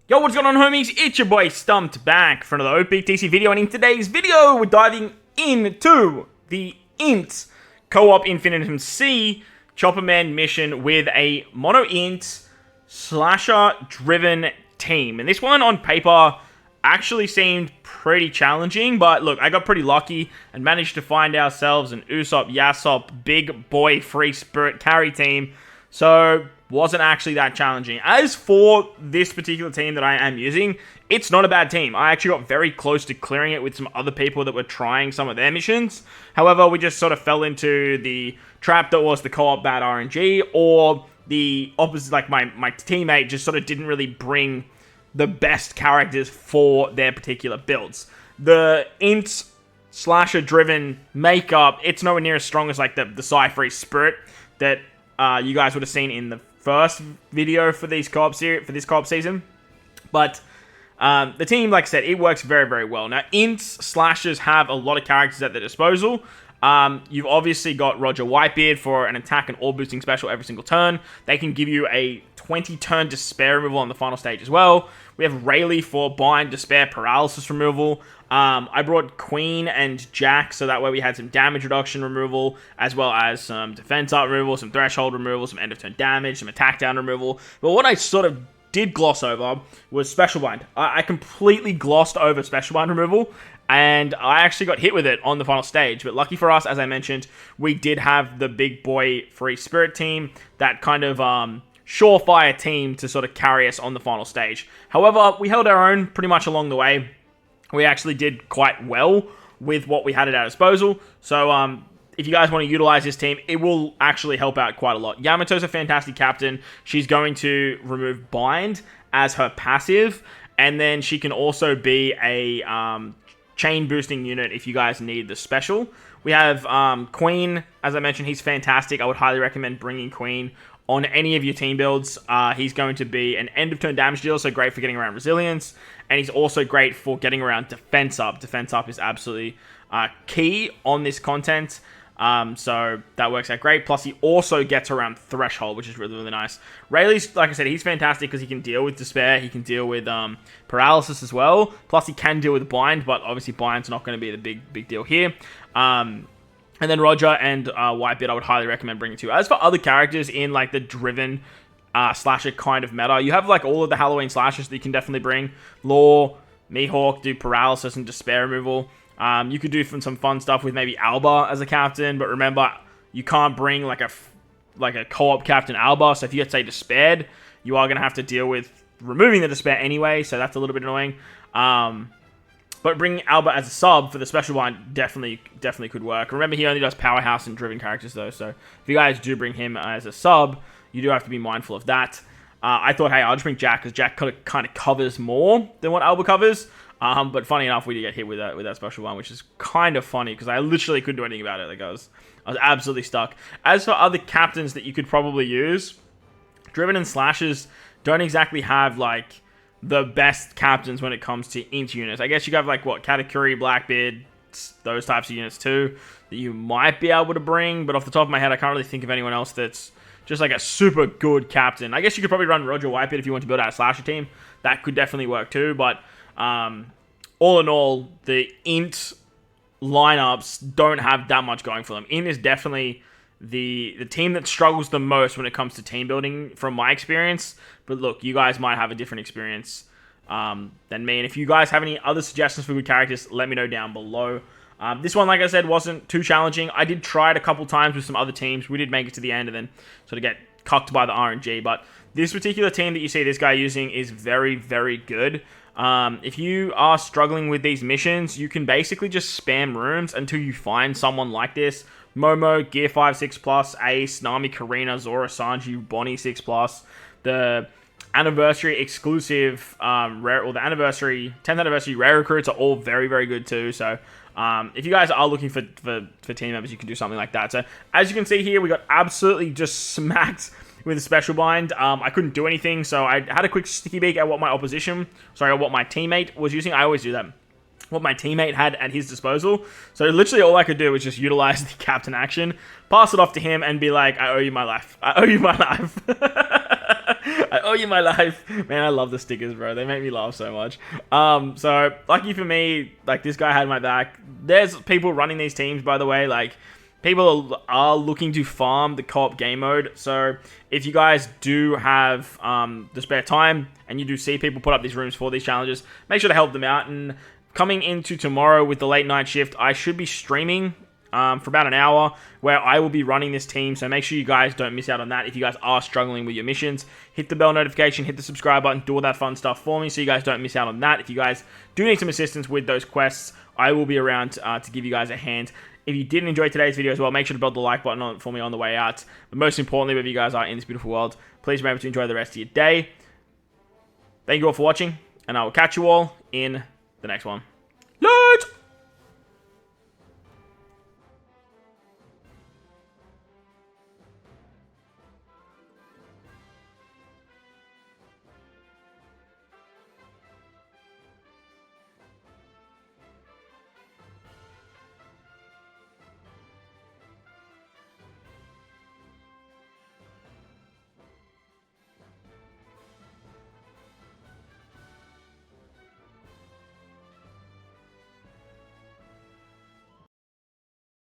Yo, what's going on, homies? It's your boy Stumped back for another OPTC video, and in today's video, we're diving into the INT Co-op Infinitum C Chopper Man mission with a mono INT slasher-driven team. And this one, on paper, actually seemed pretty challenging, but look, I got pretty lucky and managed to find ourselves an Usopp, Yasop, big boy free spirit carry team, so wasn't actually that challenging. As for this particular team that I am using, it's not a bad team. I actually got very close to clearing it with some other people that were trying some of their missions. However, we just sort of fell into the trap that was the co-op bad RNG, or the opposite, like my teammate just sort of didn't really bring the best characters for their particular builds. The INT slasher driven makeup, it's nowhere near as strong as like the Sci-Free Spirit that you guys would have seen in the first video for these co-op season. But the team, like I said, it works very, very well. Now, INT slashers have a lot of characters at their disposal. You've obviously got Roger Whitebeard for an attack and orb boosting special every single turn. They can give you a 20-turn despair removal on the final stage as well. We have Rayleigh for bind, despair, paralysis removal. I brought Queen and Jack, so that way we had some damage reduction removal, as well as some defense up removal, some threshold removal, some end of turn damage, some attack down removal. But what I sort of did gloss over was special bind. I completely glossed over special bind removal, and I actually got hit with it on the final stage. But lucky for us, as I mentioned, we did have the big boy free spirit team, that kind of surefire team to sort of carry us on the final stage. However, we held our own pretty much along the way. We actually did quite well with what we had at our disposal. So, if you guys want to utilize this team, it will actually help out quite a lot. Yamato's a fantastic captain. She's going to remove bind as her passive, and then she can also be a chain boosting unit if you guys need the special. We have Queen, as I mentioned, he's fantastic. I would highly recommend bringing Queen on any of your team builds. He's going to be an end of turn damage dealer, so great for getting around resilience, and he's also great for getting around defense up. Defense up is absolutely key on this content. So that works out great. Plus, he also gets around threshold, which is really, really nice. Rayleigh's, like I said, he's fantastic because he can deal with despair. He can deal with paralysis as well. Plus, he can deal with bind, but obviously bind's not going to be the big deal here. And then Roger and Whitebeard, I would highly recommend bringing too. As for other characters in like the driven slasher kind of meta, you have like all of the Halloween slashers that you can definitely bring. Law, Mihawk, do paralysis and despair removal. You could do some fun stuff with maybe Alba as a captain, but remember, you can't bring like a co-op captain Alba, so if you get, say, despaired, you are going to have to deal with removing the despair anyway, so that's a little bit annoying. But bringing Alba as a sub for the special bind definitely could work. Remember, he only does powerhouse and driven characters though, so if you guys do bring him as a sub, you do have to be mindful of that. I thought, hey, I'll just bring Jack, because Jack kind of covers more than what Alba covers. But funny enough, we did get hit with that special one, which is kind of funny because I literally couldn't do anything about it. Like I was absolutely stuck. As for other captains that you could probably use, Driven and Slashers don't exactly have like the best captains when it comes to INT units. I guess you have like what, Katakuri, Blackbeard, those types of units too that you might be able to bring. But off the top of my head, I can't really think of anyone else that's just like a super good captain. I guess you could probably run Roger Whitebeard if you want to build out a slasher team. That could definitely work too, but all in all, the INT lineups don't have that much going for them. INT is definitely the team that struggles the most when it comes to team building, from my experience. But look, you guys might have a different experience than me. And if you guys have any other suggestions for good characters, let me know down below. This one, like I said, wasn't too challenging. I did try it a couple times with some other teams. We did make it to the end and then sort of get cucked by the RNG. But this particular team that you see this guy using is very, very good. If you are struggling with these missions, you can basically just spam rooms until you find someone like this. Momo, Gear 5 6+, Ace, Nami, Karina, Zora, Sanji, Bonnie 6+. The anniversary exclusive rare, or the 10th anniversary rare recruits are all very, very good too. So if you guys are looking for team members, you can do something like that. So as you can see here, we got absolutely just smacked with a special bind. I couldn't do anything, so I had a quick sticky beak at what my teammate was using. I always do that. What my teammate had at his disposal. So literally all I could do was just utilize the captain action, pass it off to him, and be like, I owe you my life. I owe you my life. I owe you my life. Man, I love the stickers, bro. They make me laugh so much. So, lucky for me, like, this guy had my back. There's people running these teams, by the way. Like, people are looking to farm the co-op game mode. So, if you guys do have the spare time, and you do see people put up these rooms for these challenges, make sure to help them out. And coming into tomorrow with the late night shift, I should be streaming for about an hour, where I will be running this team, so make sure you guys don't miss out on that. If you guys are struggling with your missions, hit the bell notification, hit the subscribe button, do all that fun stuff for me, so you guys don't miss out on that. If you guys do need some assistance with those quests, I will be around to give you guys a hand. If you did enjoy today's video as well, make sure to build the like button on for me on the way out. But most importantly, wherever you guys are in this beautiful world, please remember to enjoy the rest of your day. Thank you all for watching, and I will catch you all in the next one.